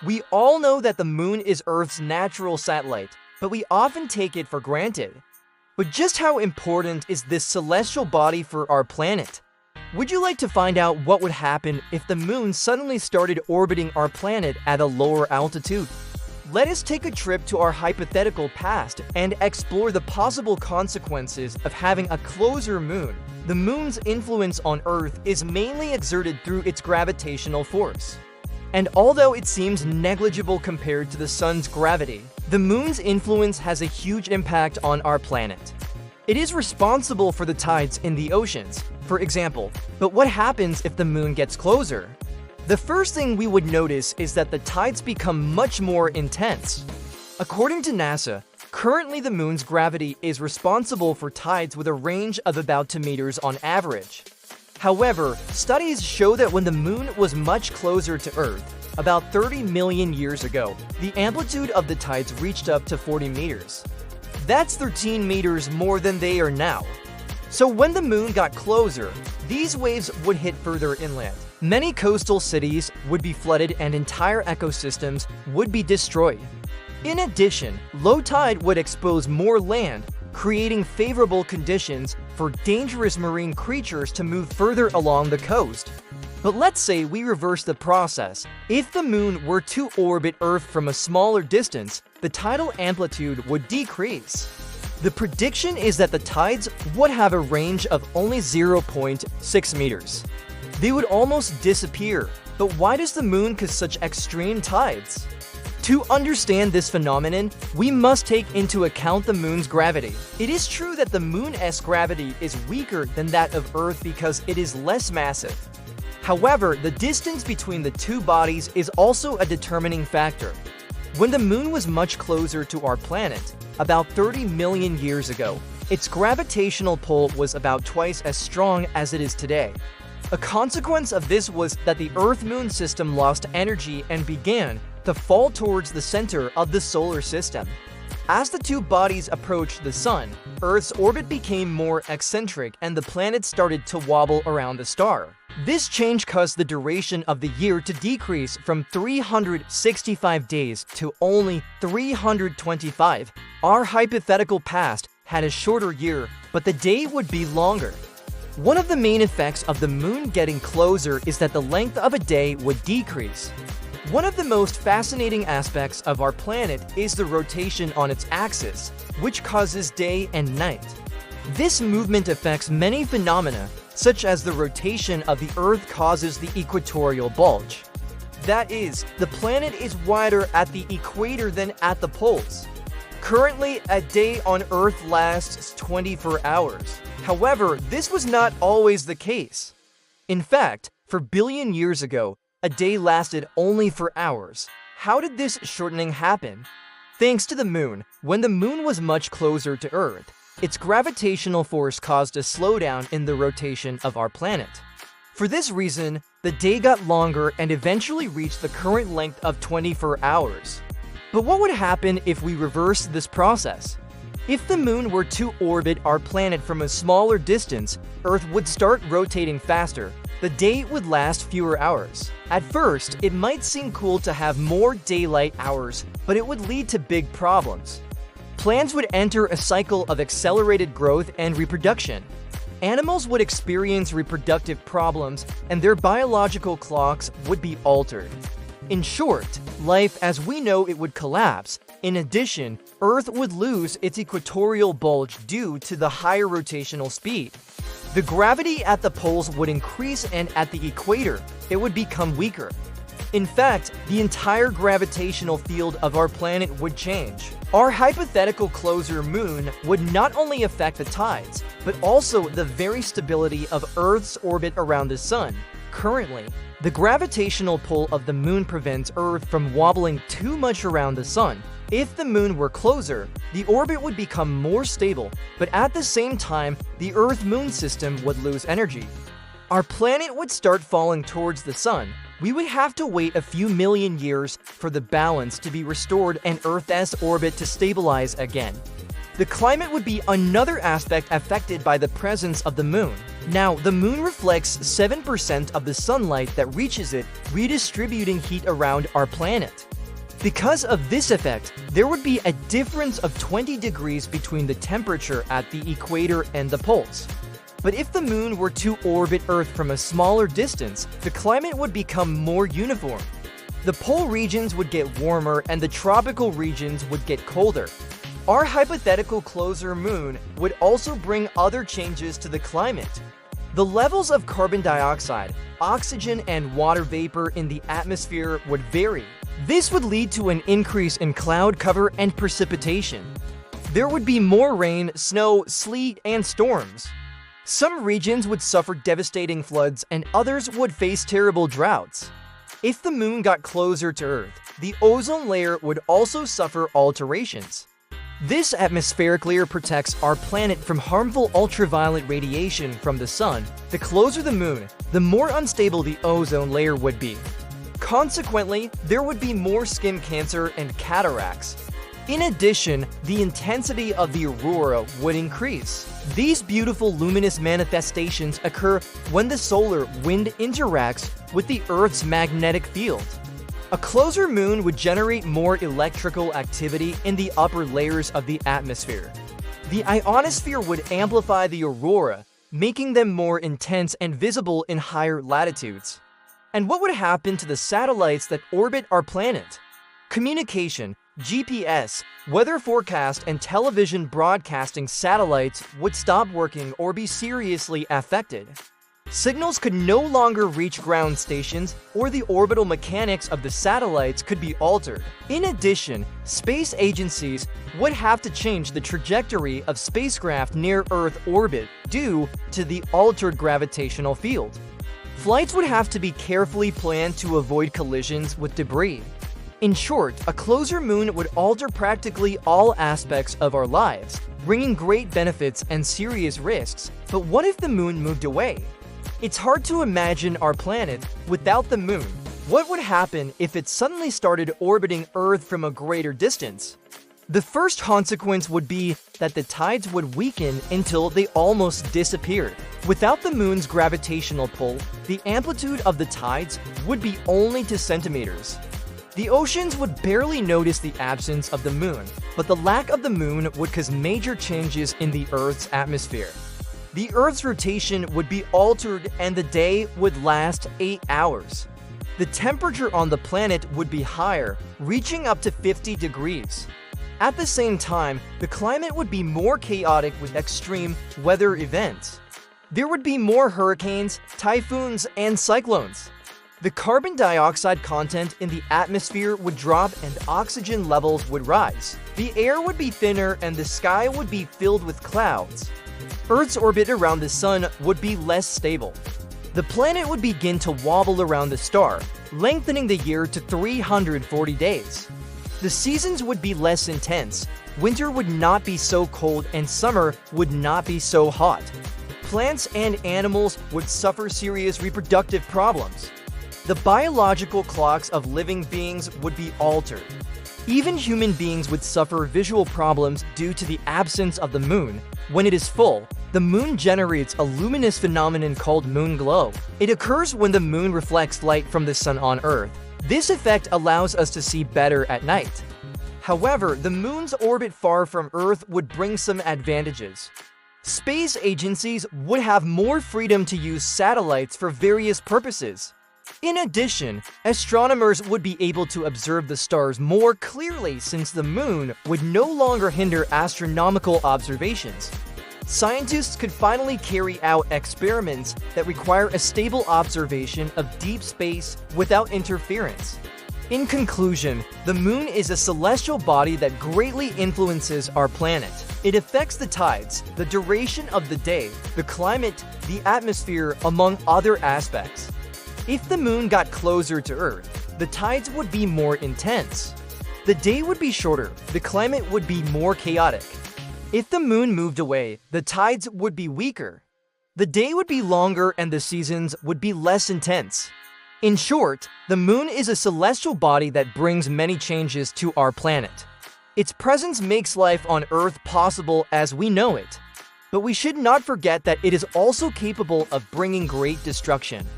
We all know that the moon is Earth's natural satellite, but we often take it for granted. But just how important is this celestial body for our planet? Would you like to find out what would happen if the moon suddenly started orbiting our planet at a lower altitude? Let us take a trip to our hypothetical past and explore the possible consequences of having a closer moon. The moon's influence on Earth is mainly exerted through its gravitational force. And although it seems negligible compared to the sun's gravity, the moon's influence has a huge impact on our planet. It is responsible for the tides in the oceans, for example. But what happens if the moon gets closer? The first thing we would notice is that the tides become much more intense. According to NASA, currently the moon's gravity is responsible for tides with a range of about 2 meters on average. However, studies show that when the moon was much closer to Earth, about 30 million years ago, the amplitude of the tides reached up to 40 meters. That's 13 meters more than they are now. So when the moon got closer, these waves would hit further inland. Many coastal cities would be flooded and entire ecosystems would be destroyed. In addition, low tide would expose more land, creating favorable conditions for dangerous marine creatures to move further along the coast. But let's say we reverse the process. If the moon were to orbit Earth from a smaller distance, the tidal amplitude would decrease. The prediction is that the tides would have a range of only 0.6 meters. They would almost disappear. But why does the moon cause such extreme tides? To understand this phenomenon, we must take into account the moon's gravity. It is true that the moon's gravity is weaker than that of Earth because it is less massive. However, the distance between the two bodies is also a determining factor. When the moon was much closer to our planet, about 30 million years ago, its gravitational pull was about twice as strong as it is today. A consequence of this was that the Earth-Moon system lost energy and began to fall towards the center of the solar system. As the two bodies approached the sun, Earth's orbit became more eccentric and the planet started to wobble around the star. This change caused the duration of the year to decrease from 365 days to only 325. Our hypothetical past had a shorter year, but the day would be longer. One of the main effects of the moon getting closer is that the length of a day would decrease. One of the most fascinating aspects of our planet is the rotation on its axis, which causes day and night. This movement affects many phenomena, such as the rotation of the Earth causes the equatorial bulge. That is, the planet is wider at the equator than at the poles. Currently, a day on Earth lasts 24 hours. However, this was not always the case. In fact, for billion years ago, a day lasted only for hours. How did this shortening happen? Thanks to the moon. When the moon was much closer to Earth, its gravitational force caused a slowdown in the rotation of our planet. For this reason, the day got longer and eventually reached the current length of 24 hours. But what would happen if we reversed this process? If the moon were to orbit our planet from a smaller distance, Earth would start rotating faster. The day would last fewer hours. At first, it might seem cool to have more daylight hours, but it would lead to big problems. Plants would enter a cycle of accelerated growth and reproduction. Animals would experience reproductive problems, and their biological clocks would be altered. In short, life as we know it would collapse. In addition, Earth would lose its equatorial bulge due to the higher rotational speed. The gravity at the poles would increase, and at the equator, it would become weaker. In fact, the entire gravitational field of our planet would change. Our hypothetical closer moon would not only affect the tides, but also the very stability of Earth's orbit around the sun. Currently, the gravitational pull of the moon prevents Earth from wobbling too much around the sun. If the moon were closer, the orbit would become more stable, but at the same time, the Earth-Moon system would lose energy. Our planet would start falling towards the sun. We would have to wait a few million years for the balance to be restored and Earth's orbit to stabilize again. The climate would be another aspect affected by the presence of the moon. Now, the moon reflects 7% of the sunlight that reaches it, redistributing heat around our planet. Because of this effect, there would be a difference of 20 degrees between the temperature at the equator and the poles. But if the moon were to orbit Earth from a smaller distance, the climate would become more uniform. The pole regions would get warmer and the tropical regions would get colder. Our hypothetical closer moon would also bring other changes to the climate. The levels of carbon dioxide, oxygen, and water vapor in the atmosphere would vary. This would lead to an increase in cloud cover and precipitation. There would be more rain, snow, sleet, and storms. Some regions would suffer devastating floods and others would face terrible droughts. If the moon got closer to Earth, the ozone layer would also suffer alterations. This atmospheric layer protects our planet from harmful ultraviolet radiation from the sun. The closer the moon, the more unstable the ozone layer would be. Consequently, there would be more skin cancer and cataracts. In addition, the intensity of the aurora would increase. These beautiful luminous manifestations occur when the solar wind interacts with the Earth's magnetic field. A closer moon would generate more electrical activity in the upper layers of the atmosphere. The ionosphere would amplify the aurora, making them more intense and visible in higher latitudes. And what would happen to the satellites that orbit our planet? Communication, GPS, weather forecast, and television broadcasting satellites would stop working or be seriously affected. Signals could no longer reach ground stations, or the orbital mechanics of the satellites could be altered. In addition, space agencies would have to change the trajectory of spacecraft near Earth orbit due to the altered gravitational field. Flights would have to be carefully planned to avoid collisions with debris. In short, a closer moon would alter practically all aspects of our lives, bringing great benefits and serious risks. But what if the moon moved away? It's hard to imagine our planet without the moon. What would happen if it suddenly started orbiting Earth from a greater distance? The first consequence would be that the tides would weaken until they almost disappeared. Without the moon's gravitational pull, the amplitude of the tides would be only 2 centimeters. The oceans would barely notice the absence of the moon, but the lack of the moon would cause major changes in the Earth's atmosphere. The Earth's rotation would be altered and the day would last 8 hours. The temperature on the planet would be higher, reaching up to 50 degrees. At the same time, the climate would be more chaotic with extreme weather events. There would be more hurricanes, typhoons, and cyclones. The carbon dioxide content in the atmosphere would drop and oxygen levels would rise. The air would be thinner and the sky would be filled with clouds. Earth's orbit around the sun would be less stable. The planet would begin to wobble around the star, lengthening the year to 340 days. The seasons would be less intense. Winter would not be so cold and summer would not be so hot. Plants and animals would suffer serious reproductive problems. The biological clocks of living beings would be altered. Even human beings would suffer visual problems due to the absence of the moon. When it is full, the moon generates a luminous phenomenon called moon glow. It occurs when the moon reflects light from the sun on Earth. This effect allows us to see better at night. However, the moon's orbit far from Earth would bring some advantages. Space agencies would have more freedom to use satellites for various purposes. In addition, astronomers would be able to observe the stars more clearly since the moon would no longer hinder astronomical observations. Scientists could finally carry out experiments that require a stable observation of deep space without interference. In conclusion, the moon is a celestial body that greatly influences our planet. It affects the tides, the duration of the day, the climate, the atmosphere, among other aspects. If the moon got closer to Earth, the tides would be more intense. The day would be shorter, the climate would be more chaotic. If the moon moved away, the tides would be weaker. The day would be longer and the seasons would be less intense. In short, the moon is a celestial body that brings many changes to our planet. Its presence makes life on Earth possible as we know it. But we should not forget that it is also capable of bringing great destruction.